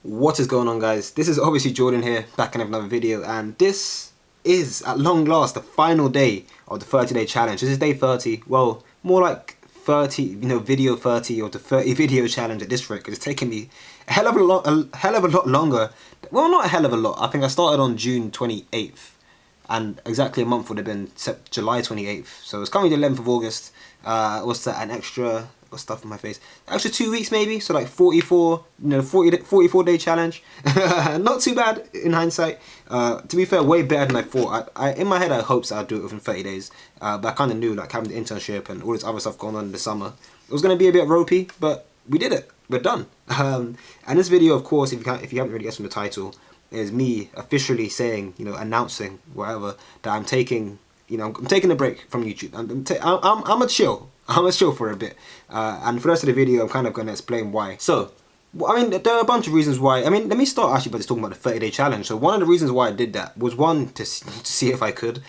What is going on, guys? This is obviously Jordan here, back in another video, and this is at long last the final day of the 30-day challenge. This is day 30, well, more like 30, video 30 or the 30 video challenge at this rate, because it's taken me a hell of a lot longer. Well, not a hell of a lot. I think I started on June 28th, and exactly a month would have been July 28th. So it's currently the 11th of August. What's that? An extra, got stuff on my face. Extra 2 weeks maybe. So like 44, 44 day challenge. Not too bad in hindsight. To be fair, way better than I thought. I in my head I hoped I'd do it within 30 days. But I kind of knew, like, having the internship and all this other stuff going on in the summer, it was going to be a bit ropey, but we did it. We're done. And this video, of course, if you haven't already guessed from the title, is me officially saying, announcing, whatever, that I'm taking, I'm taking a break from YouTube. I'm a chill. I'm a chill for a bit. And for the rest of the video, I'm kind of going to explain why. So, I mean, there are a bunch of reasons why. I mean, let me start actually by just talking about the 30-day challenge. So one of the reasons why I did that was, one, to see if I could.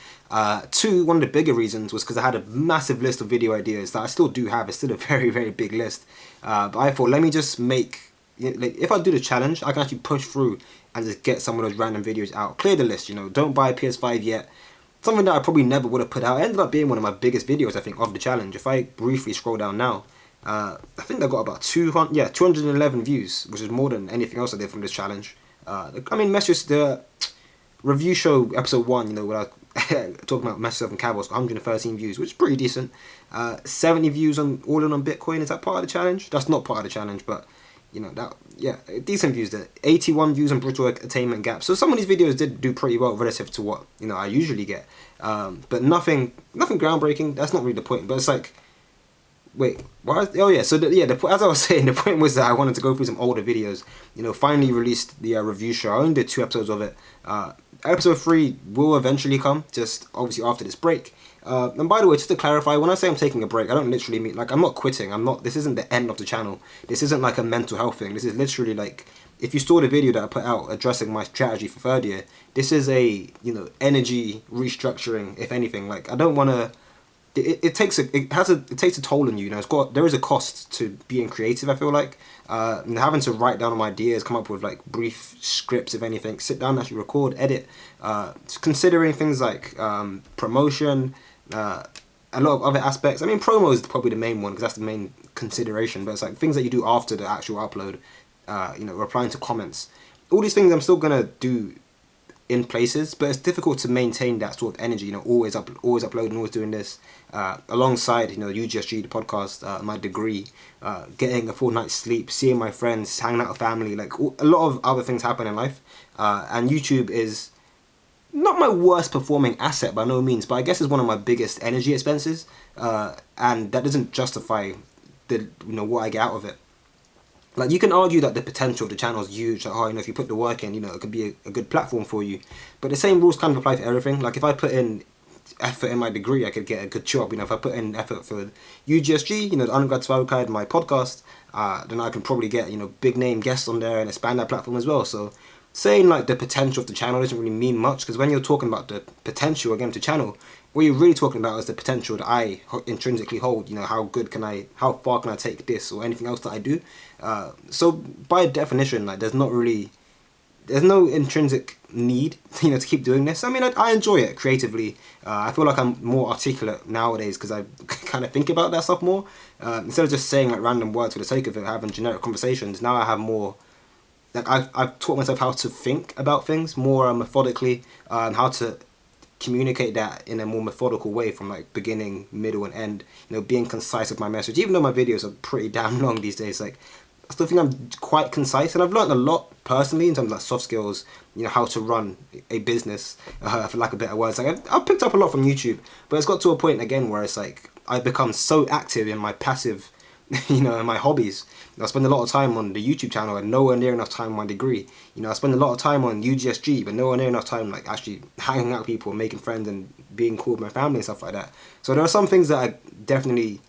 Two, one of the bigger reasons was because I had a massive list of video ideas that I still do have. It's still a very, very big list. But I thought, let me just make, like, if I do the challenge, I can actually push through and just get some of those random videos out. Clear the list, don't buy a PS5 yet. Something that I probably never would have put out. It ended up being one of my biggest videos, I think, of the challenge. If I briefly scroll down now, I think I got about 211 views, which is more than anything else I did from this challenge. I mean, message the review show episode 1, where I was talking about myself and Cowboys, 113 views, which is pretty decent. 70 views on all in on Bitcoin. Is that part of the challenge? That's not part of the challenge, but decent views there. 81 views on Brutal Attainment Gap. So some of these videos did do pretty well relative to what I usually get. But nothing groundbreaking. That's not really the point. But it's like, wait, why? Oh yeah. So as I was saying, the point was that I wanted to go through some older videos. Finally released the review show. I only did 2 episodes of it. Episode 3 will eventually come, just obviously after this break. And by the way, just to clarify, when I say I'm taking a break, I don't literally mean, like, I'm not quitting. This isn't the end of the channel. This isn't like a mental health thing. This is literally like, if you saw the video that I put out addressing my strategy for third year, this is a, energy restructuring, if anything. Like, I don't want to, it takes a toll on you. There is a cost to being creative, I feel like. Having to write down my ideas, come up with like brief scripts, if anything, sit down, actually record, edit, considering things like promotion, a lot of other aspects. I mean, promo is probably the main one because that's the main consideration, but it's like things that you do after the actual upload, replying to comments. All these things I'm still going to do in places, but it's difficult to maintain that sort of energy, always uploading, always doing this, alongside, UGSG, the podcast, my degree, getting a full night's sleep, seeing my friends, hanging out with family, like a lot of other things happen in life, and YouTube is not my worst performing asset by no means, but I guess it's one of my biggest energy expenses, and that doesn't justify what I get out of it. Like, you can argue that the potential of the channel is huge. Like, if you put the work in, it could be a good platform for you. But the same rules kind of apply for everything. Like, if I put in effort in my degree, I could get a good job. If I put in effort for UGSG, the undergrad survival guide, my podcast, then I can probably get, big name guests on there and expand that platform as well. So saying like the potential of the channel doesn't really mean much, because when you're talking about the potential again of the channel, what you're really talking about is the potential that I intrinsically hold. How far can I take this or anything else that I do? So by definition, like, there's no intrinsic need, to keep doing this. I mean, I enjoy it creatively. I feel like I'm more articulate nowadays because I kind of think about that stuff more. Instead of just saying like random words for the sake of it, having generic conversations, now I have more, like, I've taught myself how to think about things more methodically, and how to communicate that in a more methodical way from like beginning, middle, and end. Being concise with my message. Even though my videos are pretty damn long these days, like, I still think I'm quite concise, and I've learned a lot personally in terms of like soft skills, how to run a business, for lack of better words. Like, I've picked up a lot from YouTube, but it's got to a point again where it's like I've become so active in my passive, in my hobbies. I spend a lot of time on the YouTube channel and nowhere near enough time on my degree. I spend a lot of time on UGSG, but nowhere near enough time like actually hanging out with people, making friends, and being cool with my family and stuff like that. So there are some things that I definitely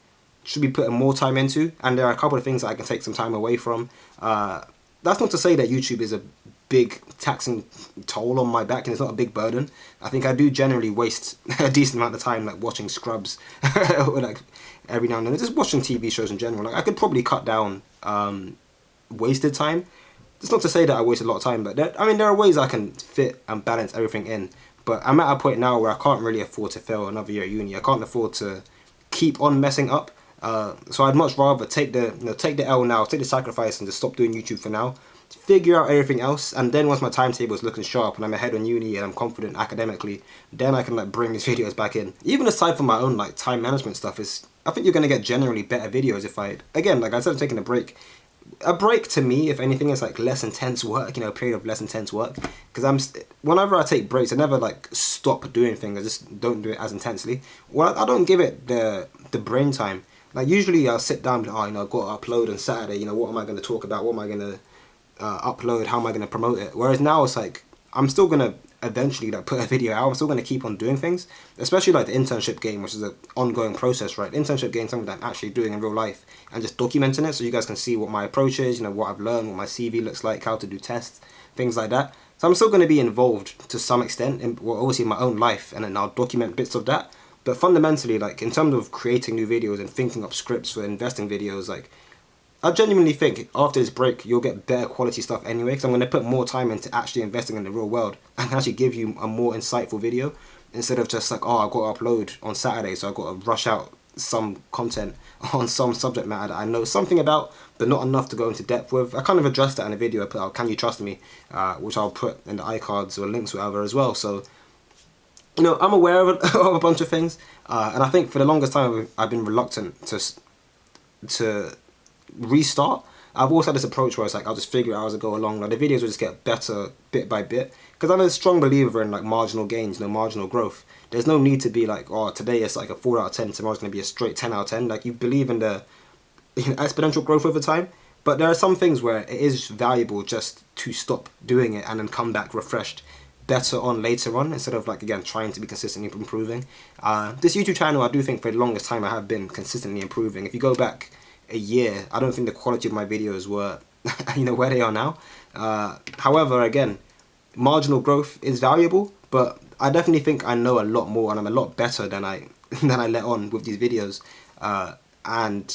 should be putting more time into, and there are a couple of things that I can take some time away from. That's not to say that YouTube is a big taxing toll on my back, and it's not a big burden. I think I do generally waste a decent amount of time like watching Scrubs, or like every now and then just watching TV shows in general. Like, I could probably cut down wasted time, it's not to say that I wasted a lot of time, but there are ways I can fit and balance everything in. But I'm at a point now where I can't really afford to fail another year at uni. I can't afford to keep on messing up. So I'd much rather take the L now, take the sacrifice, and just stop doing YouTube for now. Figure out everything else, and then once my timetable is looking sharp and I'm ahead on uni and I'm confident academically, then I can like bring these videos back in. Even aside from my own like time management stuff, I think you're gonna get generally better videos if I, again, like I said, I'm taking a break. A break to me, if anything, is like less intense work, a period of less intense work. Because whenever I take breaks, I never like stop doing things. I just don't do it as intensely. Well, I don't give it the brain time. Like usually I'll sit down, I've got to upload on Saturday. What am I going to talk about? What am I going to upload? How am I going to promote it? Whereas now it's like I'm still going to eventually like put a video out. I'm still going to keep on doing things, especially like the internship game, which is an ongoing process, right? Internship game is something that I'm actually doing in real life and just documenting it so you guys can see what my approach is, what I've learned, what my CV looks like, how to do tests, things like that. So I'm still going to be involved to some extent in, well, obviously in my own life, and then I'll document bits of that. But fundamentally, like in terms of creating new videos and thinking up scripts for investing videos, like I genuinely think after this break you'll get better quality stuff anyway, because I'm going to put more time into actually investing in the real world and actually give you a more insightful video instead of just like, oh, I've got to upload on Saturday, so I've got to rush out some content on some subject matter that I know something about but not enough to go into depth with. I kind of addressed that in a video I put out, Can You Trust Me, which I'll put in the iCards or links or whatever as well. So I'm aware of a bunch of things, and I think for the longest time I've been reluctant to restart. I've also had this approach where it's like I'll just figure it out as I go along. Like the videos will just get better bit by bit, because I'm a strong believer in like marginal gains, marginal growth. There's no need to be like, oh, today it's like a 4 out of 10, tomorrow's going to be a straight 10 out of 10. Like you believe in the exponential growth over time, but there are some things where it is valuable just to stop doing it and then come back refreshed better on later on, instead of like, again, trying to be consistently improving. This YouTube channel, I do think for the longest time I have been consistently improving. If you go back a year, I don't think the quality of my videos were where they are now. However, again, marginal growth is valuable, but I definitely think I know a lot more and I'm a lot better than I let on with these videos. And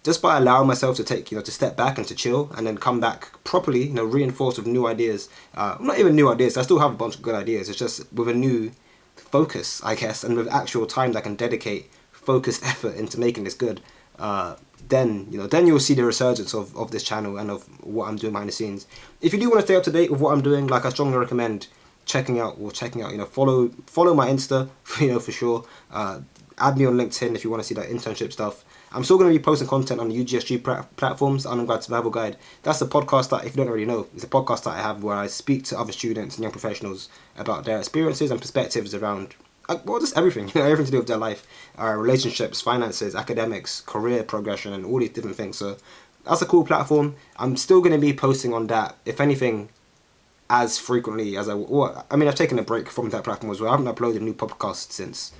just by allowing myself to take, to step back and to chill and then come back properly, reinforced with new ideas. Not even new ideas, I still have a bunch of good ideas. It's just with a new focus, I guess, and with actual time that I can dedicate focused effort into making this good. Then you'll see the resurgence of this channel and of what I'm doing behind the scenes. If you do want to stay up to date with what I'm doing, like I strongly recommend checking out, follow my Insta, for sure. Add me on LinkedIn if you want to see that internship stuff. I'm still going to be posting content on the UGSG platforms, the Undergrad Survival Guide. That's the podcast that, if you don't already know, it's a podcast that I have where I speak to other students and young professionals about their experiences and perspectives around, well, just everything, everything to do with their life, relationships, finances, academics, career progression, and all these different things. So that's a cool platform. I'm still going to be posting on that, if anything, as frequently as I've taken a break from that platform as well. I haven't uploaded a new podcast since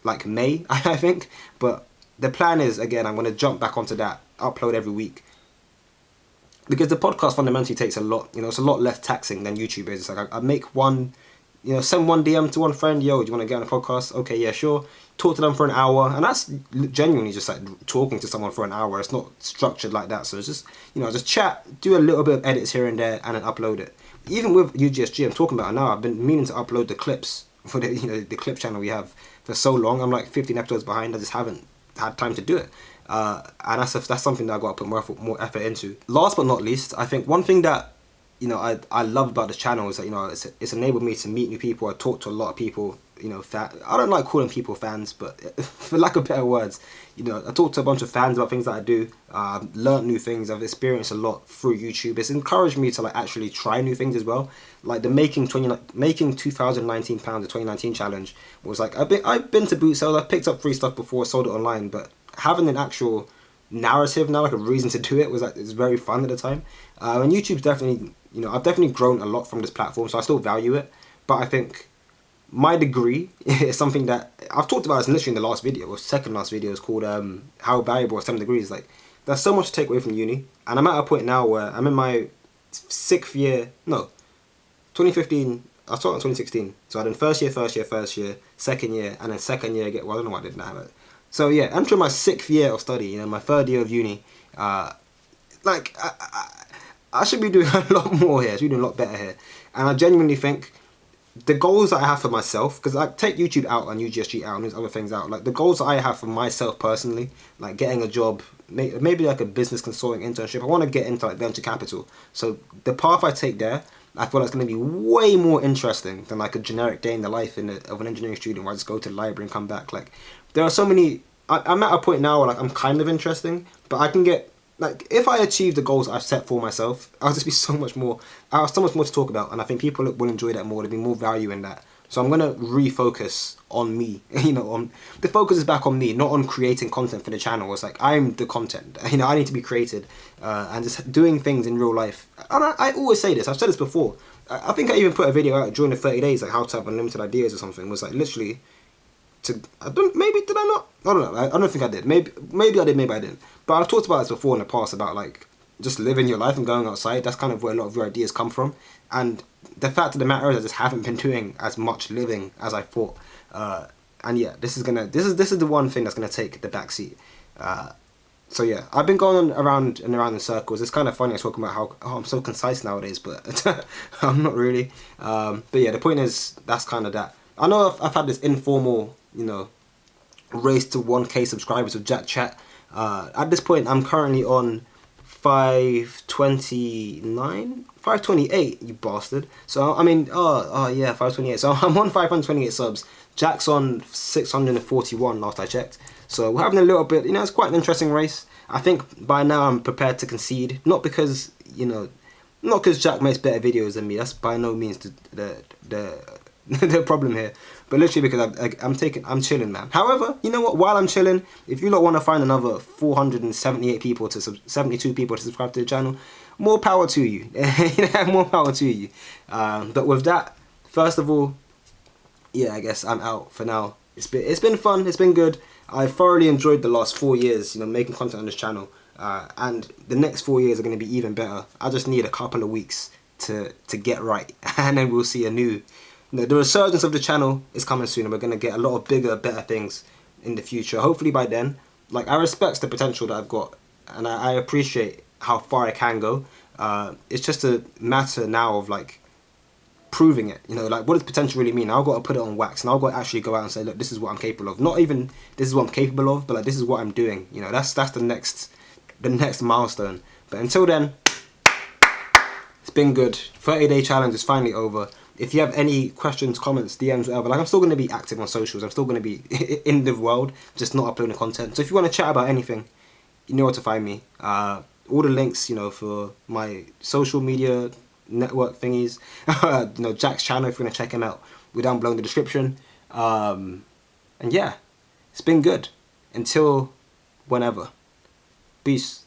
like May, I think, but the plan is, again, I'm going to jump back onto that, upload every week, because the podcast fundamentally takes a lot, it's a lot less taxing than YouTube is. It's like I make one, send one DM to one friend, yo, do you want to get on a podcast? Okay, yeah, sure. Talk to them for an hour, and that's genuinely just like talking to someone for an hour. It's not structured like that, so it's just, just chat, do a little bit of edits here and there, and then upload it. Even with UGSG, I'm talking about it now, I've been meaning to upload the clips for the clip channel we have for so long. I'm like 15 episodes behind, I just haven't had time to do it, and that's something that I got to put more effort into. Last but not least, I think one thing that I love about this channel is that it's enabled me to meet new people. I talk to a lot of people. I don't like calling people fans, but for lack of better words, I talk to a bunch of fans about things that I do. I've learned new things. I've experienced a lot through YouTube. It's encouraged me to like actually try new things as well. Like the making 2019 pounds the 2019 challenge was like I've been to boot sales. I've picked up free stuff before, sold it online, but having an actual narrative now, like a reason to do it, was like it's very fun at the time. And YouTube's definitely, I've definitely grown a lot from this platform, so I still value it. But I think my degree is something that I've talked about. This literally in the last video, or second last video, is called how valuable are 7 degrees. Like there's so much to take away from uni, and I'm at a point now where I'm in my 6th year. No, 2015. I started in 2016, so I did first year, second year, and then second year I don't know why I didn't have it. So yeah, entering my 6th year of study, my 3rd year of uni. I I should be doing a lot more here. I should be doing a lot better here. And I genuinely think the goals that I have for myself, because I take YouTube out and UGSG out and these other things out, like the goals that I have for myself personally, like getting a job, maybe like a business consulting internship. I want to get into like venture capital. So the path I take there, I feel like it's going to be way more interesting than like a generic day in the life of an engineering student where I just go to the library and come back. Like there are so many. I'm at a point now where like I'm kind of interesting, but I can get. Like, if I achieve the goals I've set for myself, I'll just be so much more, I'll have so much more to talk about, and I think people will enjoy that more, there'll be more value in that. So I'm going to refocus on me, the focus is back on me, not on creating content for the channel. It's like, I'm the content, I need to be created, and just doing things in real life. And I always say this, I've said this before, I think I even put a video out during the 30 days, like how to have unlimited ideas or something, it was like literally, maybe did I not? I don't know. I don't think I did. Maybe I did. Maybe I didn't. But I've talked about this before in the past about like just living your life and going outside. That's kind of where a lot of your ideas come from. And the fact of the matter is, I just haven't been doing as much living as I thought. And yeah, this is the one thing that's gonna take the back seat. So yeah, I've been going around and around in circles. It's kind of funny talking about how I'm so concise nowadays, but I'm not really. But yeah, the point is that's kind of that. I know I've had this informal, race to 1K subscribers with Jack Chat. At this point, I'm currently on 529, 528, you bastard. So I mean, yeah, 528. So I'm on 528 subs. Jack's on 641 last I checked. So we're having a little bit, it's quite an interesting race. I think by now I'm prepared to concede, not because Jack makes better videos than me. That's by no means the problem here, but literally because I'm chilling, man. However, you know what? While I'm chilling, if you lot want to find another 478 people 72 people to subscribe to the channel, more power to you. More power to you. But with that, first of all, yeah, I guess I'm out for now. It's been fun. It's been good. I thoroughly enjoyed the last 4 years, making content on this channel, and the next 4 years are going to be even better. I just need a couple of weeks to get right, and then we'll see a new. The resurgence of the channel is coming soon, and we're going to get a lot of bigger, better things in the future. Hopefully by then, like, I respect the potential that I've got, and I appreciate how far I can go. It's just a matter now of, like, proving it. Like, what does potential really mean? I've got to put it on wax, and I've got to actually go out and say, look, this is what I'm capable of. Not even this is what I'm capable of, but, like, this is what I'm doing. That's the next milestone. But until then, it's been good. 30-day challenge is finally over. If you have any questions, comments, DMs, whatever, like, I'm still going to be active on socials. I'm still going to be in the world, just not uploading content. So if you want to chat about anything, you know where to find me. All the links, for my social media network thingies, Jack's channel, if you want to check him out, we're down below in the description. And yeah, it's been good. Until whenever. Peace.